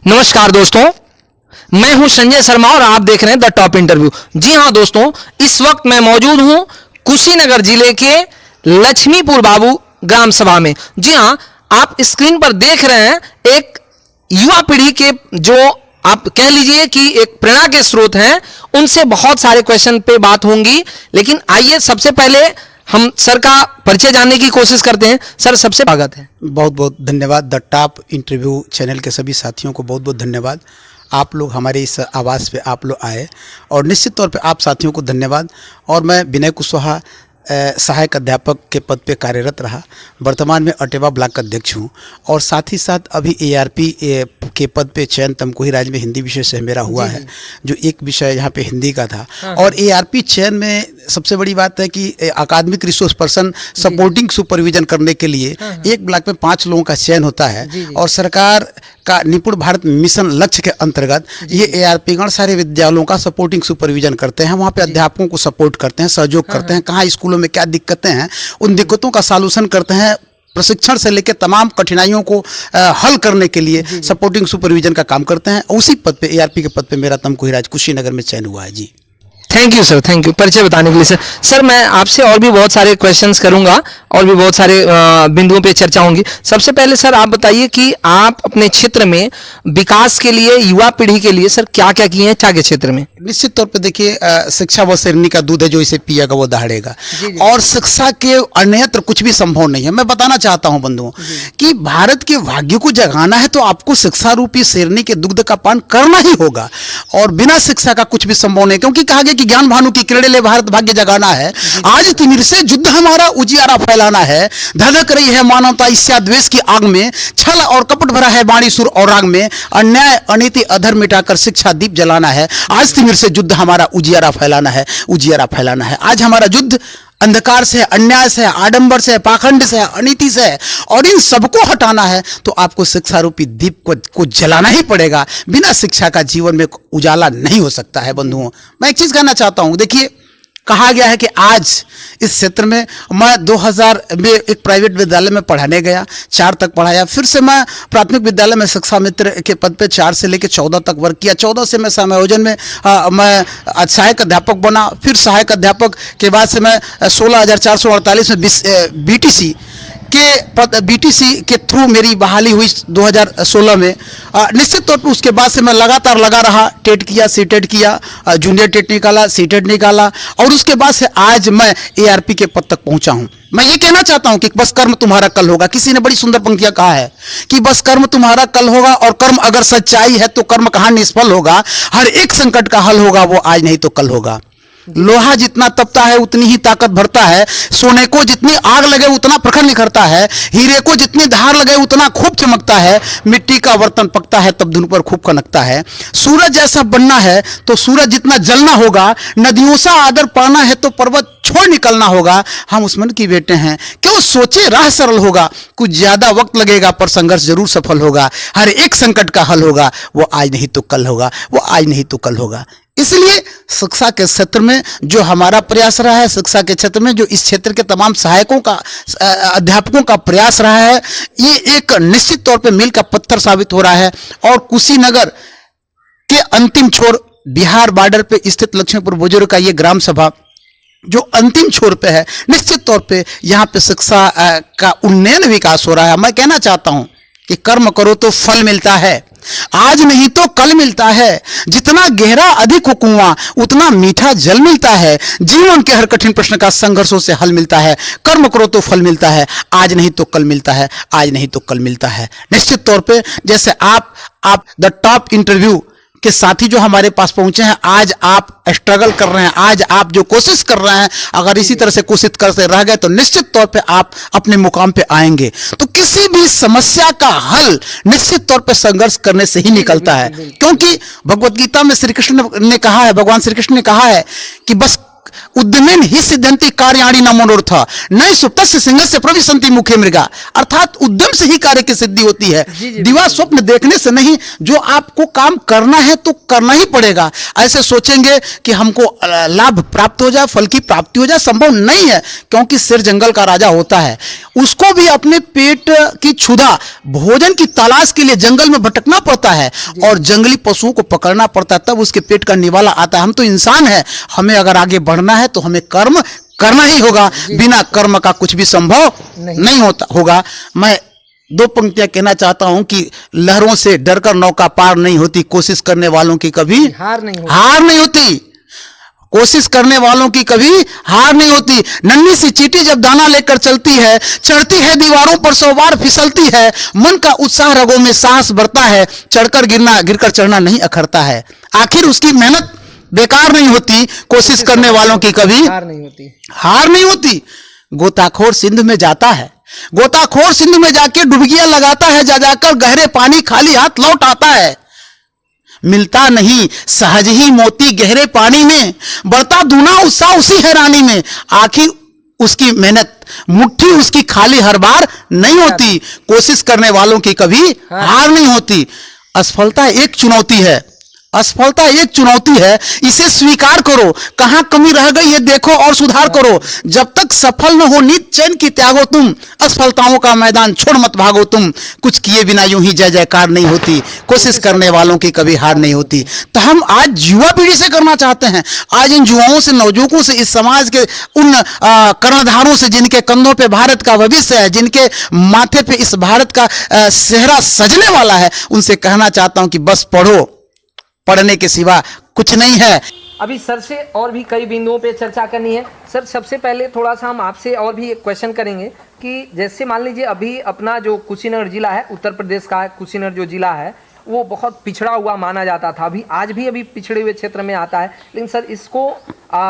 नमस्कार दोस्तों, मैं हूं संजय शर्मा और आप देख रहे हैं द टॉप इंटरव्यू। जी हां दोस्तों, इस वक्त मैं मौजूद हूं कुशीनगर जिले के लक्ष्मीपुर बाबू ग्राम सभा में। जी हां, आप स्क्रीन पर देख रहे हैं एक युवा पीढ़ी के जो आप कह लीजिए कि एक प्रेरणा के स्रोत हैं, उनसे बहुत सारे क्वेश्चन पे बात होंगी। लेकिन आइए सबसे पहले हम सर का परिचय जानने की कोशिश करते हैं। सर, सबसे स्वागत है। बहुत बहुत धन्यवाद। द टॉप इंटरव्यू चैनल के सभी साथियों को बहुत बहुत धन्यवाद। आप लोग हमारे इस आवाज़ पे आप लोग आए और निश्चित तौर पे आप साथियों को धन्यवाद। और मैं विनय कुशवाहा सहायक अध्यापक के पद पे कार्यरत रहा, वर्तमान में अटेवा ब्लॉक का अध्यक्ष हूँ और साथ ही साथ अभी ARP के पद पे चयन तमकुही राज्य में हिंदी विषय से मेरा हुआ है, जो एक विषय यहाँ पे हिंदी का था। और ARP चयन में सबसे बड़ी बात है कि अकादमिक रिसोर्स पर्सन सपोर्टिंग सुपरविजन करने के लिए एक ब्लॉक में 5 लोगों का चयन होता है। और सरकार का निपुण भारत मिशन लक्ष्य के अंतर्गत ये ARP गण सारे विद्यालयों का सपोर्टिंग सुपरविजन करते हैं। वहाँ पे अध्यापकों को सपोर्ट करते हैं, सहयोग करते हैं, कहाँ स्कूलों में क्या दिक्कतें हैं उन दिक्कतों का सॉल्यूशन करते हैं। प्रशिक्षण से लेकर तमाम कठिनाइयों को हल करने के लिए सपोर्टिंग सुपरविजन का काम करते हैं। उसी पद पे ARP के पद पे मेरा तमकुही राज्य कुशीनगर में चयन हुआ है। जी thank you sir, thank you परिचय बताने के लिए। सर मैं आपसे और भी बहुत सारे क्वेश्चंस करूंगा और भी बहुत सारे बिंदुओं पे चर्चा होंगी। सबसे पहले सर आप बताइए कि आप अपने क्षेत्र में विकास के लिए, युवा पीढ़ी के लिए सर क्या क्या किए हैं चा के क्षेत्र में? निश्चित तौर पे देखिए, शिक्षा वो शेरनी का दूध है, जो इसे पिएगा वो दहाड़ेगा। और शिक्षा के अन्यत्र कुछ भी संभव नहीं है। मैं बताना चाहता हूं बंधुओं कि भारत के भाग्य को जगाना है तो आपको शिक्षा रूपी शेरनी के दुग्ध का पान करना ही होगा और बिना शिक्षा का कुछ भी संभव नहीं। क्योंकि कहा गया कि ज्ञान भानु की किरणें ले भारत भाग्य जगाना है। आज तिमिर से युद्ध हमारा उजियारा फैलाना है। धधक रही है मानवता ईर्ष्या द्वेष की आग में, छल और कपट भरा है वाणी सुर और राग में। अन्याय अनीति अधर्म मिटाकर शिक्षा दीप जलाना है। आज तिमिर से युद्ध हमारा उजियारा फैलाना है, उजियारा फैलाना है। आज हमारा युद्ध अंधकार से, अन्याय से, आडंबर से, पाखंड से, अनीति से, और इन सबको हटाना है तो आपको शिक्षा रूपी दीप को जलाना ही पड़ेगा। बिना शिक्षा का जीवन में उजाला नहीं हो सकता है। बंधुओं, मैं एक चीज कहना चाहता हूं। देखिए, कहा गया है कि आज इस क्षेत्र में मैं 2000 में एक प्राइवेट विद्यालय में पढ़ाने गया, 4 तक पढ़ाया। फिर से मैं प्राथमिक विद्यालय में शिक्षा मित्र के पद पे 4 से लेकर 14 तक वर्क किया। 14 से मैं समायोजन में मैं सहायक अध्यापक बना। फिर सहायक अध्यापक के बाद से मैं 16,448 में BTC के थ्रू मेरी बहाली हुई 2016 में। निश्चित तौर पर उसके बाद से मैं लगातार लगा रहा। टेट किया, सीटेट किया, जूनियर टेट निकाला, सीटेट निकाला और उसके बाद से आज मैं ARP के पद तक पहुंचा हूं। मैं ये कहना चाहता हूं कि बस कर्म तुम्हारा कल होगा। किसी ने बड़ी सुंदर पंक्तियां कहा है कि बस कर्म तुम्हारा कल होगा और कर्म अगर सच्चाई है तो कर्म कहां निष्फल होगा। हर एक संकट का हल होगा, वो आज नहीं तो कल होगा। लोहा जितना तपता है उतनी ही ताकत भरता है। सोने को जितनी आग लगे उतना प्रखर निखरता है। हीरे को जितनी धार लगे उतना खूब चमकता है। मिट्टी का बर्तन पकता है तब धुन पर खूब खनकता है। सूरज जैसा बनना है तो सूरज जितना जलना होगा। नदियों सा आदर पाना है तो पर्वत छोड़ निकलना होगा। हम उस मन की बेटे हैं, क्यों सोचे राह सरल होगा। कुछ ज्यादा वक्त लगेगा पर संघर्ष जरूर सफल होगा। हर एक संकट का हल होगा, वो आज नहीं तो कल होगा, वो आज नहीं तो कल होगा। इसलिए शिक्षा के क्षेत्र में जो हमारा प्रयास रहा है, शिक्षा के क्षेत्र में जो इस क्षेत्र के तमाम सहायकों का, अध्यापकों का प्रयास रहा है, ये एक निश्चित तौर पे मील का पत्थर साबित हो रहा है। और कुशीनगर के अंतिम छोर, बिहार बॉर्डर पे स्थित लक्ष्मीपुर बुजुर्ग का ये ग्राम सभा जो अंतिम छोर पे है, निश्चित तौर पे यहाँ पे शिक्षा का उन्नयन विकास हो रहा है। मैं कहना चाहता हूँ कि कर्म करो तो फल मिलता है, आज नहीं तो कल मिलता है। जितना गहरा अधिक हो कुआं उतना मीठा जल मिलता है। जीवन के हर कठिन प्रश्न का संघर्षों से हल मिलता है। कर्म करो तो फल मिलता है, आज नहीं तो कल मिलता है, आज नहीं तो कल मिलता है। निश्चित तौर पे जैसे आप द टॉप इंटरव्यू के साथी जो हमारे पास पहुंचे हैं, आज आप स्ट्रगल कर रहे हैं, आज आप जो कोशिश कर रहे हैं, अगर इसी तरह से कोशिश करते रह गए तो निश्चित तौर पे आप अपने मुकाम पे आएंगे। तो किसी भी समस्या का हल निश्चित तौर पे संघर्ष करने से ही निकलता है। क्योंकि भगवत गीता में श्री कृष्ण ने कहा है, भगवान श्री कृष्ण ने कहा है कि बस उद्यमेन ही सिद्धंति कार्याणि न मनोरथ नए सुप्तस्य सिंहस्य प्रविशन्ति मुखे मृगा। अर्थात उद्यम से ही कार्य की सिद्धि होती है। दिवा स्वप्न देखने से नहीं, जो आपको काम करना है तो करना ही पड़ेगा। ऐसे सोचेंगे कि हमको लाभ प्राप्त हो जाए, फल की प्राप्ति हो जाए, संभव नहीं है। क्योंकि शेर जंगल का राजा होता है, उसको भी अपने पेट की क्षुधा, भोजन की तलाश के लिए जंगल में भटकना पड़ता है और जंगली पशुओं को पकड़ना पड़ता है, तब उसके पेट का निवाला आता है। हम तो इंसान है, हमें अगर आगे बढ़ना है तो हमें कर्म करना ही होगा। बिना कर्म का कुछ भी संभव नहीं होगा। मैं दो पंक्तियां कहना चाहता हूं कि लहरों से डरकर नौका पार नहीं होती, कोशिश करने वालों की कभी हार नहीं होती। कोशिश करने वालों की कभी हार नहीं होती। नन्ही सी चींटी जब दाना लेकर चलती है, चढ़ती है दीवारों पर 100 बार फिसलती है, मन का उत्साह रगों में साहस बढ़ता है, गिरकर चढ़ना नहीं अखरता है। आखिर उसकी मेहनत बेकार नहीं होती, कोशिश करने वालों की कभी हार नहीं होती। गोताखोर सिंध में जाता है, गोताखोर सिंध में जाके डुबकियां लगाता है, जाकर गहरे पानी खाली हाथ लौट आता है। मिलता नहीं सहज ही मोती गहरे पानी में, बढ़ता दूना उत्साह उसी हैरानी में। आखिर उसकी मेहनत, मुट्ठी उसकी खाली हर बार नहीं होती। कोशिश करने वालों की कभी हार नहीं होती। असफलता एक चुनौती है, असफलता एक चुनौती है, इसे स्वीकार करो। कहां कमी रह गई है देखो और सुधार करो। जब तक सफल न हो नित चैन की त्यागो तुम, असफलताओं का मैदान छोड़ मत भागो तुम। कुछ किए बिना यूं ही जय जयकार नहीं होती, कोशिश करने वालों की कभी हार नहीं होती। तो हम आज युवा पीढ़ी से करना चाहते हैं, आज इन युवाओं से, नवयुवकों से, इस समाज के उन कर्णधारों से जिनके कंधों पे भारत का भविष्य है, जिनके माथे पे इस भारत का सेहरा सजने वाला है, उनसे कहना चाहता हूं कि बस पढ़ो, पढ़ने के सिवा कुछ नहीं है। अभी सर से और भी कई बिंदुओं पे चर्चा करनी है। सर, सबसे पहले थोड़ा सा हम आपसे और भी एक क्वेश्चन करेंगे कि जैसे मान लीजिए अभी अपना जो कुशीनगर जिला है, उत्तर प्रदेश का कुशीनगर जो जिला है, वो बहुत पिछड़ा हुआ माना जाता था। आज भी पिछड़े हुए क्षेत्र में आता है। लेकिन सर, इसको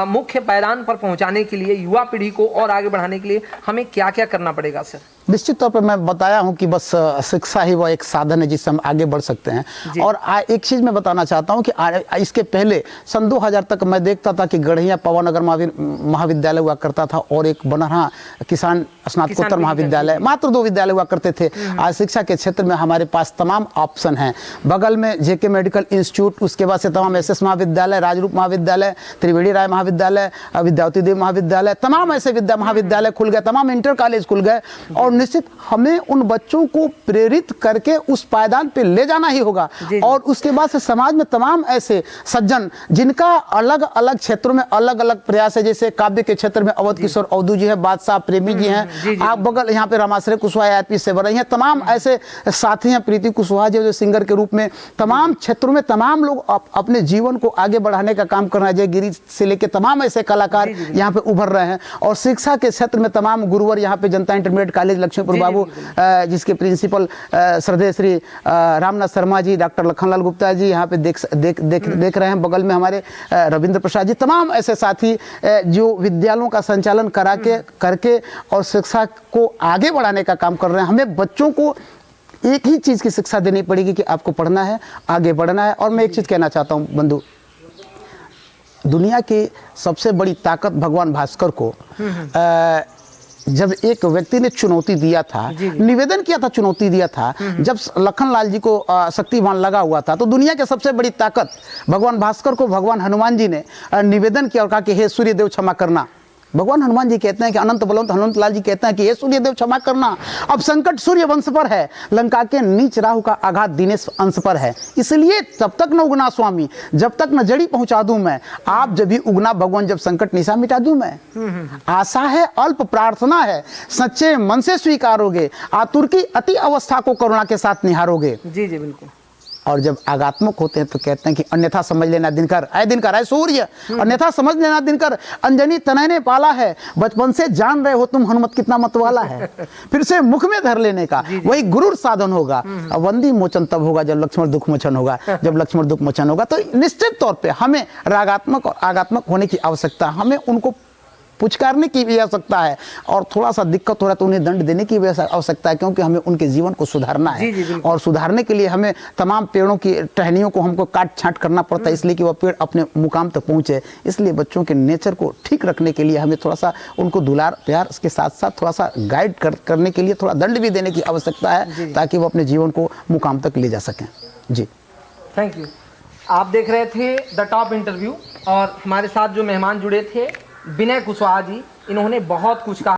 मुख्य पायदान पर पहुंचाने के लिए, युवा पीढ़ी को और आगे बढ़ाने के लिए हमें क्या क्या करना पड़ेगा सर? निश्चित तौर पर मैं बताया हूं कि बस शिक्षा ही वह एक साधन है जिससे हम आगे बढ़ सकते हैं। और एक चीज़ मैं बताना चाहता हूं कि इसके पहले सन 2000 तक मैं देखता था कि गढ़िया पवनगर महाविद्यालय हुआ करता था और एक बनरहा किसान स्नातकोत्तर महाविद्यालय, मात्र 2 विद्यालय हुआ करते थे। आज शिक्षा के क्षेत्र में हमारे पास तमाम ऑप्शन हैं। बगल में जेके मेडिकल इंस्टीट्यूट, उसके बाद से तमाम SS महाविद्यालय, राजरूप महाविद्यालय, त्रिवेणी राय महाविद्यालय, विद्यावती देव महाविद्यालय, तमाम ऐसे महाविद्यालय खुल गए, तमाम इंटर कॉलेज खुल गए। और निश्चित हमें उन बच्चों को प्रेरित करके उस पायदान पे ले जाना ही होगा। और उसके बाद से समाज में तमाम ऐसे सज्जन जिनका अलग अलग क्षेत्रों में अलग अलग प्रयास है, जैसे काव्य के क्षेत्र में अवध किशोर अवधू जी है, बादशाह प्रेमी जी हैं, आप बगल यहाँ पे रामाश्रय कुशवाहा IPS से बन रही हैं, तमाम ऐसे साथी हैं, प्रीति कुशवाहा जी जो सिंगर के रूप में तमाम क्षेत्रों में तमाम लोग अपने जीवन को आगे बढ़ाने का काम कर रहे हैं। जयगिरी से लेकर तमाम ऐसे कलाकार यहाँ पे उभर रहे हैं। और शिक्षा के क्षेत्र में तमाम गुरुवर यहाँ पे जनता इंटरमीडिएट कॉलेज लक्ष्मीपुर बाबू, जिसके प्रिंसिपल श्रद्धेय श्री रामनाथ शर्मा जी, डॉक्टर लखनलाल गुप्ता जी यहाँ पे देख रहे हैं। बगल में हमारे रविंद्र प्रसाद जी, तमाम ऐसे साथी जो विद्यालयों का संचालन करके और शिक्षा को आगे बढ़ाने का काम कर रहे हैं। हमें बच्चों को एक ही चीज़ की शिक्षा देनी पड़ेगी कि आपको पढ़ना है, आगे बढ़ना है। और मैं एक चीज़ कहना चाहता हूँ बंधु, दुनिया की सबसे बड़ी ताकत भगवान भास्कर को जब एक व्यक्ति ने चुनौती दिया था, निवेदन किया था, चुनौती दिया था, जब लखनलाल जी को शक्तिवान लगा हुआ था, तो दुनिया की सबसे बड़ी ताकत भगवान भास्कर को भगवान हनुमान जी ने निवेदन किया और कहा कि हे सूर्यदेव क्षमा करना। भगवान हनुमान जी कहते हैं कि अनंत बलवंत हनुमंत लाल जी कहते हैं कि ये सूर्यदेव क्षमा करना, अब संकट सूर्य वंश पर है, लंका के नीच राहु का आघात दिनेश अंश पर है, इसलिए तब तक न उगना स्वामी जब तक न जड़ी पहुंचा दूं मैं, आप जब भी उगना भगवान जब संकट निशा मिटा दूं मैं। आशा है अल्प प्रार्थना है, सच्चे मन से स्वीकारोगे, आतुर की अति अवस्था को करुणा के साथ निहारोगे। जी जी बिल्कुल। और जब आगात्मक होते हैं तो कहते हैं कि अन्यथा समझ लेना दिनकर, आए दिनकर, आए सूर्य, अन्यथा समझ लेना दिनकर, अंजनी तनय ने पाला है, बचपन से जान रहे हो तुम हनुमत कितना मतवाला है, फिर से मुख में धर लेने का वही गुरुर साधन होगा। वंदी मोचन तब होगा जब लक्ष्मण दुख मोचन होगा, जब लक्ष्मण दुख मोचन होगा। तो निश्चित तौर पर हमें रागात्मक और आगात्मक होने की आवश्यकता, हमें उनको पुचकारने की भी आवश्यकता है, और थोड़ा सा दिक्कत हो रहा है तो उन्हें दंड देने की भी आवश्यकता है, क्योंकि हमें उनके जीवन को सुधारना है। जी, जी, बिल्कुल। और सुधारने के लिए हमें तमाम पेड़ों की टहनियों को हमको काट छांट करना पड़ता है, इसलिए कि वह पेड़ अपने मुकाम तक पहुंचे। इसलिए बच्चों के नेचर को ठीक रखने के लिए हमें थोड़ा सा उनको दुलार प्यार के साथ साथ थोड़ा सा गाइड करने के लिए थोड़ा दंड भी देने की आवश्यकता है, ताकि वो अपने जीवन को मुकाम तक ले जा सकें। जी, थैंक यू। आप देख रहे थे द टॉप इंटरव्यू, और हमारे साथ जो मेहमान जुड़े थे विनय कुशवाहा जी, इन्होंने बहुत कुछ कहा।